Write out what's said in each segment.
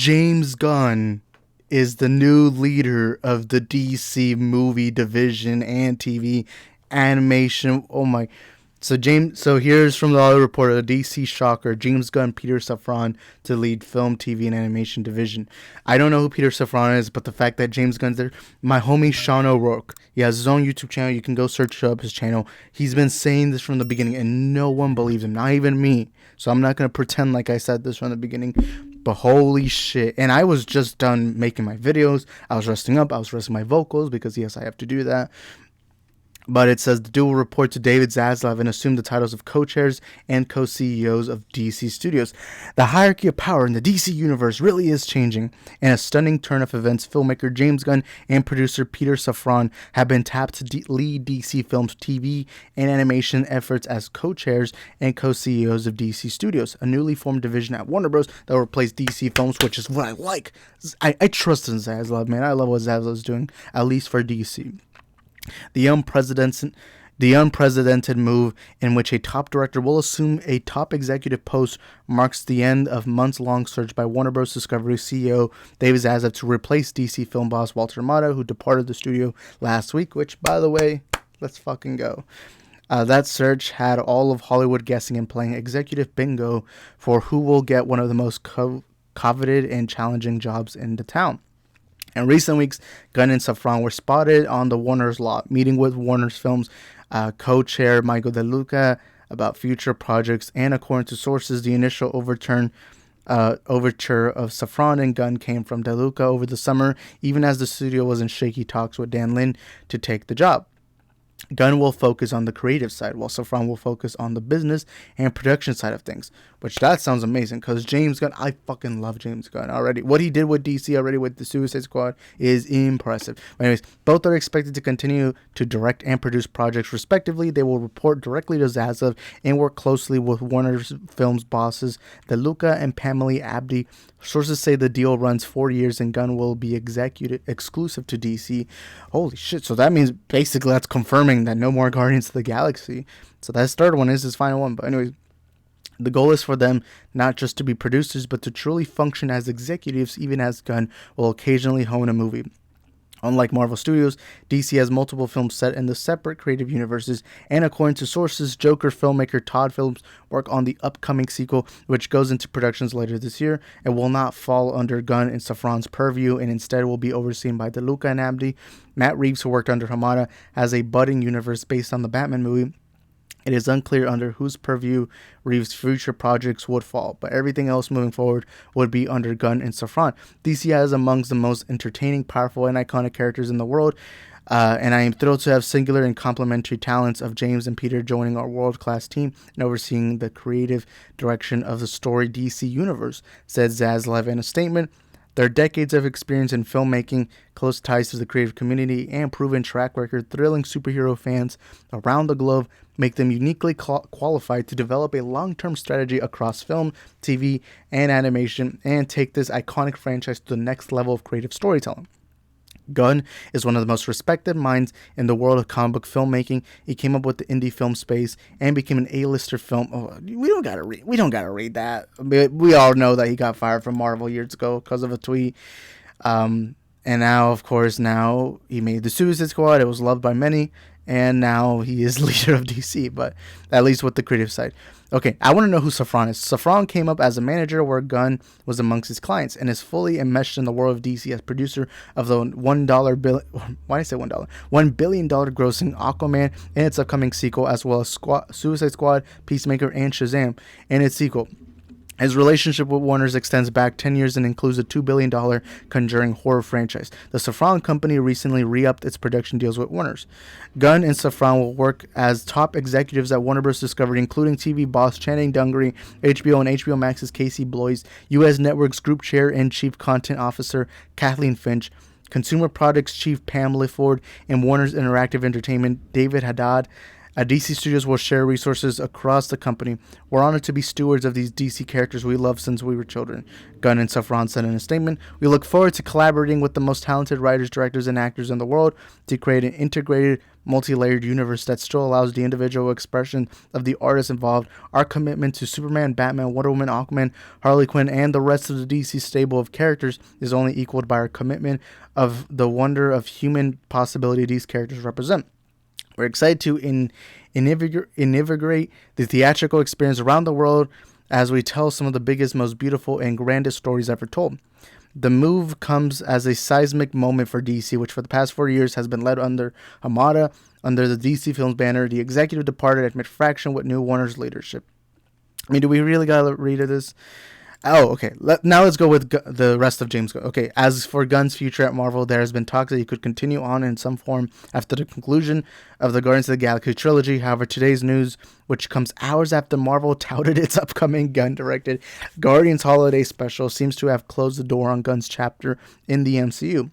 James Gunn is the new leader of the DC movie division and TV animation. Oh my. So here's from the other report of the DC shocker, James Gunn, Peter Safran to lead film, TV, and animation division. I don't know who Peter Safran is, but the fact that James Gunn's there, my homie Sean O'Rourke, he has his own YouTube channel. You can go search up his channel. He's been saying this from the beginning, and no one believes him, not even me. So I'm not going to pretend like I said this from the beginning, but holy shit. And I was just done making my videos. I was resting up. I was resting my vocals because, yes, I have to do that. But it says the duo will report to David Zaslav and assume the titles of co-chairs and co-CEOs of DC Studios. The hierarchy of power in the DC universe really is changing. In a stunning turn of events, filmmaker James Gunn and producer Peter Safran have been tapped to lead DC Films' TV and animation efforts as co-chairs and co-CEOs of DC Studios, a newly formed division at Warner Bros. That will replace DC Films, which is what I like. I trust in Zaslav, man. I love what Zaslav is doing, at least for DC. The unprecedented move in which a top director will assume a top executive post marks the end of months-long search by Warner Bros. Discovery CEO David Zaslav to replace DC film boss Walter Hamada, who departed the studio last week, which, by the way, let's fucking go. That search had all of Hollywood guessing and playing executive bingo for who will get one of the most coveted and challenging jobs in the town. In recent weeks, Gunn and Safran were spotted on the Warner's lot, meeting with Warner's Films co-chair Michael De Luca about future projects, and according to sources, the initial overture of Safran and Gunn came from De Luca over the summer, even as the studio was in shaky talks with Dan Lin to take the job. Gunn will focus on the creative side, while Safran will focus on the business and production side of things. Which, that sounds amazing, because James Gunn, I fucking love James Gunn already. What he did with DC already with the Suicide Squad is impressive. But anyways, both are expected to continue to direct and produce projects respectively. They will report directly to Zaslav and work closely with Warner Films bosses De Luca and Pamela Abdi. Sources say the deal runs 4 years and Gunn will be exclusive to DC. Holy shit, so that means basically that's confirming that no more Guardians of the Galaxy. So that third one is his final one. But anyways, the goal is for them not just to be producers, but to truly function as executives, even as Gunn will occasionally hone a movie. Unlike Marvel Studios, DC has multiple films set in the separate creative universes, and according to sources, Joker filmmaker Todd Phillips work on the upcoming sequel, which goes into productions later this year, and will not fall under Gunn and Safran's purview, and instead will be overseen by De Luca and Abdi. Matt Reeves, who worked under Hamada, has a budding universe based on the Batman movie. It is unclear under whose purview Reeves' future projects would fall, but everything else moving forward would be under Gunn and Safran. DC has amongst the most entertaining, powerful, and iconic characters in the world, and I am thrilled to have singular and complementary talents of James and Peter joining our world-class team and overseeing the creative direction of the storied DC universe, said Zaslav in a statement. Their decades of experience in filmmaking, close ties to the creative community, and proven track record thrilling superhero fans around the globe make them uniquely qualified to develop a long-term strategy across film, TV, and animation and take this iconic franchise to the next level of creative storytelling. Gunn is one of the most respected minds in the world of comic book filmmaking. He came up with the indie film space and became an A-lister film. Oh, we don't gotta read that. We all know that he got fired from Marvel years ago because of a tweet. And now, of course, he made the Suicide Squad. It was loved by many, and now he is leader of DC. But at least with the creative side. Okay, I want to know who Safran is. Safran came up as a manager where Gunn was amongst his clients and is fully enmeshed in the world of DC as producer of the $1 billion grossing Aquaman and its upcoming sequel, as well as Suicide Squad, Peacemaker, and Shazam and its sequel. His relationship with Warner's extends back 10 years and includes a $2 billion Conjuring horror franchise. The Safran company recently re-upped its production deals with Warner's. Gunn and Safran will work as top executives at Warner Bros. Discovery, including TV boss Channing Dungry, HBO and HBO Max's Casey Bloys, U.S. Network's Group Chair and Chief Content Officer Kathleen Finch, Consumer Products Chief Pam Lifford, and Warner's Interactive Entertainment David Haddad. DC Studios will share resources across the company. We're honored to be stewards of these DC characters we love since we were children. Gunn and Safran said in a statement, "We look forward to collaborating with the most talented writers, directors, and actors in the world to create an integrated, multi-layered universe that still allows the individual expression of the artists involved. Our commitment to Superman, Batman, Wonder Woman, Aquaman, Harley Quinn, and the rest of the DC stable of characters is only equaled by our commitment of the wonder of human possibility these characters represent. We're excited to invigorate the theatrical experience around the world as we tell some of the biggest, most beautiful, and grandest stories ever told." The move comes as a seismic moment for DC, which for the past 4 years has been led under Hamada, under the DC Films banner. The executive departed at mid-fraction with new Warner's leadership. I mean, do we really gotta read this? Oh, okay. Now let's go with the rest of James Gunn. Okay, as for Gunn's future at Marvel, there has been talk that he could continue on in some form after the conclusion of the Guardians of the Galaxy trilogy. However, today's news, which comes hours after Marvel touted its upcoming Gunn-directed Guardians Holiday Special, seems to have closed the door on Gunn's chapter in the MCU.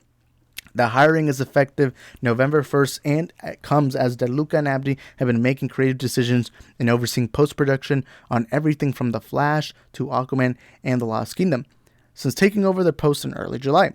The hiring is effective November 1st, and it comes as Deluca and Abdi have been making creative decisions and overseeing post-production on everything from The Flash to Aquaman and The Lost Kingdom since taking over the post in early July.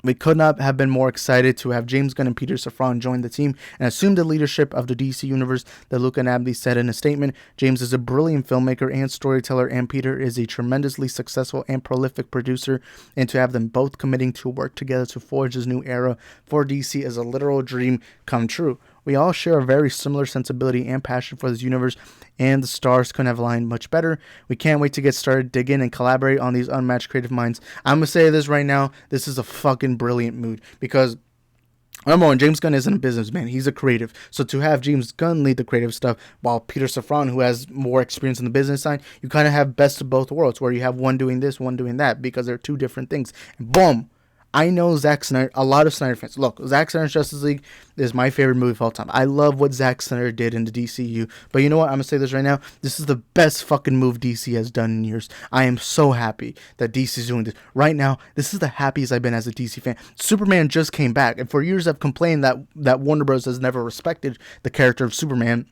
We could not have been more excited to have James Gunn and Peter Safran join the team and assume the leadership of the DC Universe, Deluca and Abdi said in a statement. James is a brilliant filmmaker and storyteller, and Peter is a tremendously successful and prolific producer, and to have them both committing to work together to forge this new era for DC is a literal dream come true. We all share a very similar sensibility and passion for this universe, and the stars couldn't have aligned much better. We can't wait to get started, dig in, and collaborate on these unmatched creative minds. I'm going to say this right now. This is a fucking brilliant mood because, number one, James Gunn isn't a businessman. He's a creative. So to have James Gunn lead the creative stuff while Peter Safran, who has more experience in the business side, you kind of have best of both worlds where you have one doing this, one doing that because they're two different things. And boom. I know Zack Snyder, a lot of Snyder fans. Look, Zack Snyder's Justice League is my favorite movie of all time. I love what Zack Snyder did in the DCU. But you know what? I'm going to say this right now. This is the best fucking move DC has done in years. I am so happy that DC is doing this. Right now, this is the happiest I've been as a DC fan. Superman just came back. And for years, I've complained that Warner Bros. Has never respected the character of Superman.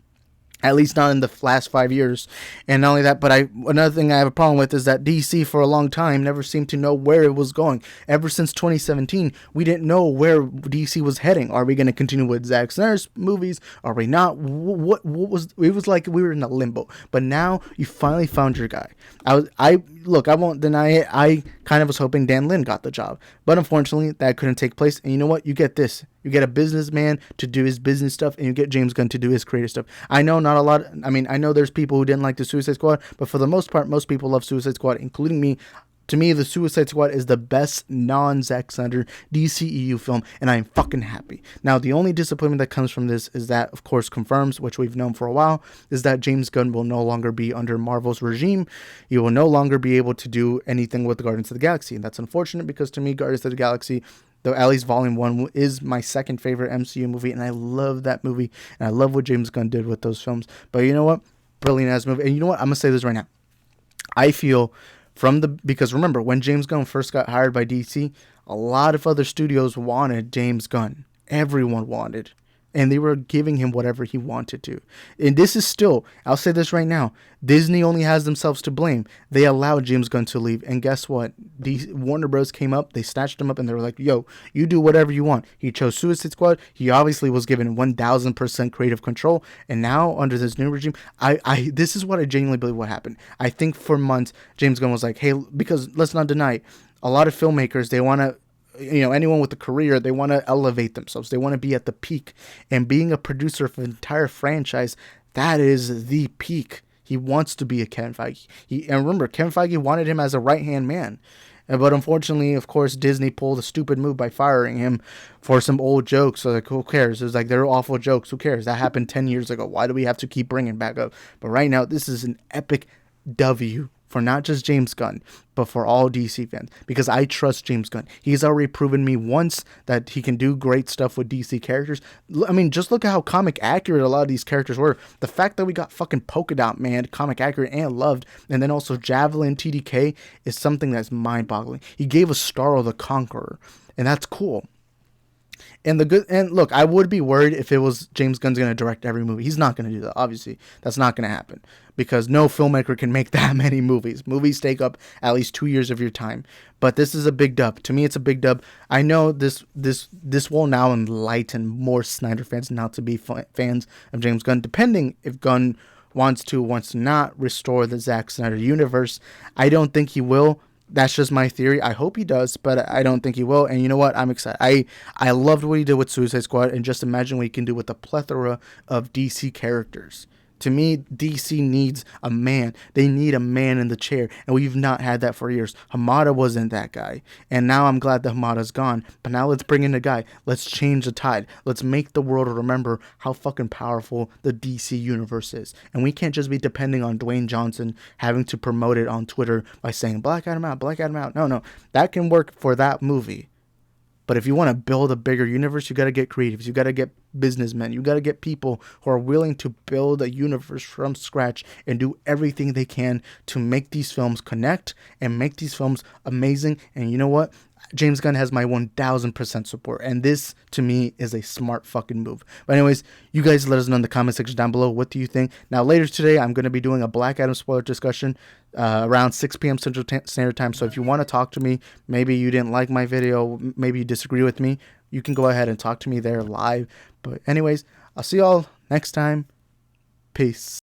At least not in the last 5 years. And not only that, but another thing I have a problem with is that DC for a long time never seemed to know where it was going. Ever since 2017, we didn't know where DC was heading. Are we going to continue with Zack Snyder's movies? Are we not? What was it was like we were in a limbo. But now you finally found your guy. I won't deny it. I kind of was hoping Dan Lin got the job. But unfortunately, that couldn't take place. And you know what? You get this. You get a businessman to do his business stuff, and you get James Gunn to do his creative stuff. I know not a lot. I mean, I know there's people who didn't like the Suicide Squad, but for the most part, most people love Suicide Squad, including me. To me, the Suicide Squad is the best non-Zack Snyder DCEU film, and I'm fucking happy. Now, the only disappointment that comes from this is that, of course, confirms, which we've known for a while, is that James Gunn will no longer be under Marvel's regime. He will no longer be able to do anything with the Guardians of the Galaxy, and that's unfortunate because to me, Guardians of the Galaxy, though at least Volume 1 is my second favorite MCU movie, and I love that movie, and I love what James Gunn did with those films. But you know what? Brilliant ass movie. And you know what? I'm going to say this right now. I feel because remember, when James Gunn first got hired by DC, a lot of other studios wanted James Gunn. Everyone wanted. And they were giving him whatever he wanted to. And this is still, I'll say this right now, Disney only has themselves to blame. They allowed James Gunn to leave. And guess what? Warner Bros. Came up, they snatched him up, and they were like, yo, you do whatever you want. He chose Suicide Squad. He obviously was given 1,000% creative control. And now, under this new regime, this is what I genuinely believe what happened. I think for months, James Gunn was like, hey, because let's not deny it, a lot of filmmakers, they want to, anyone with a career, they want to elevate themselves. They want to be at the peak. And being a producer of an entire franchise, that is the peak. He wants to be a Kevin Feige. And remember, Kevin Feige wanted him as a right-hand man. But unfortunately, of course, Disney pulled a stupid move by firing him for some old jokes. So, like, who cares? It was like, they're awful jokes. Who cares? That happened 10 years ago. Why do we have to keep bringing it back up? But right now, this is an epic W for not just James Gunn, but for all DC fans, because I trust James Gunn. He's already proven me once that he can do great stuff with DC characters. I mean, just look at how comic accurate a lot of these characters were. The fact that we got fucking Polka Dot Man comic accurate and loved, and then also Javelin TDK is something that's mind-boggling. He gave us Starro the Conqueror, and that's cool. And look, I would be worried if it was James Gunn's going to direct every movie. He's not going to do that. Obviously, that's not going to happen because no filmmaker can make that many movies. Movies take up at least 2 years of your time. But this is a big dub. To me, it's a big dub. I know this will now enlighten more Snyder fans not to be fans of James Gunn, depending if Gunn wants to not restore the Zack Snyder universe. I don't think he will. That's just my theory. I hope he does, but I don't think he will. And you know what? I'm excited. I loved what he did with Suicide Squad, and just imagine what he can do with a plethora of DC characters. To me, DC needs a man. They need a man in the chair, and we've not had that for years. Hamada wasn't that guy, and now I'm glad that Hamada's gone. But now let's bring in a guy. Let's change the tide. Let's make the world remember how fucking powerful the DC universe is. And we can't just be depending on Dwayne Johnson having to promote it on Twitter by saying Black Adam out, Black Adam out. No, that can work for that movie. But if you want to build a bigger universe, you got to get creatives. You got to get businessmen. You got to get people who are willing to build a universe from scratch and do everything they can to make these films connect and make these films amazing. And you know what? James Gunn has my 1000% support. And this, to me, is a smart fucking move. But anyways, you guys let us know in the comment section down below. What do you think? Now, later today, I'm going to be doing a Black Adam spoiler discussion around 6 p.m. Central Standard Time. So if you want to talk to me, maybe you didn't like my video, maybe you disagree with me, you can go ahead and talk to me there live. But anyways, I'll see y'all next time. Peace.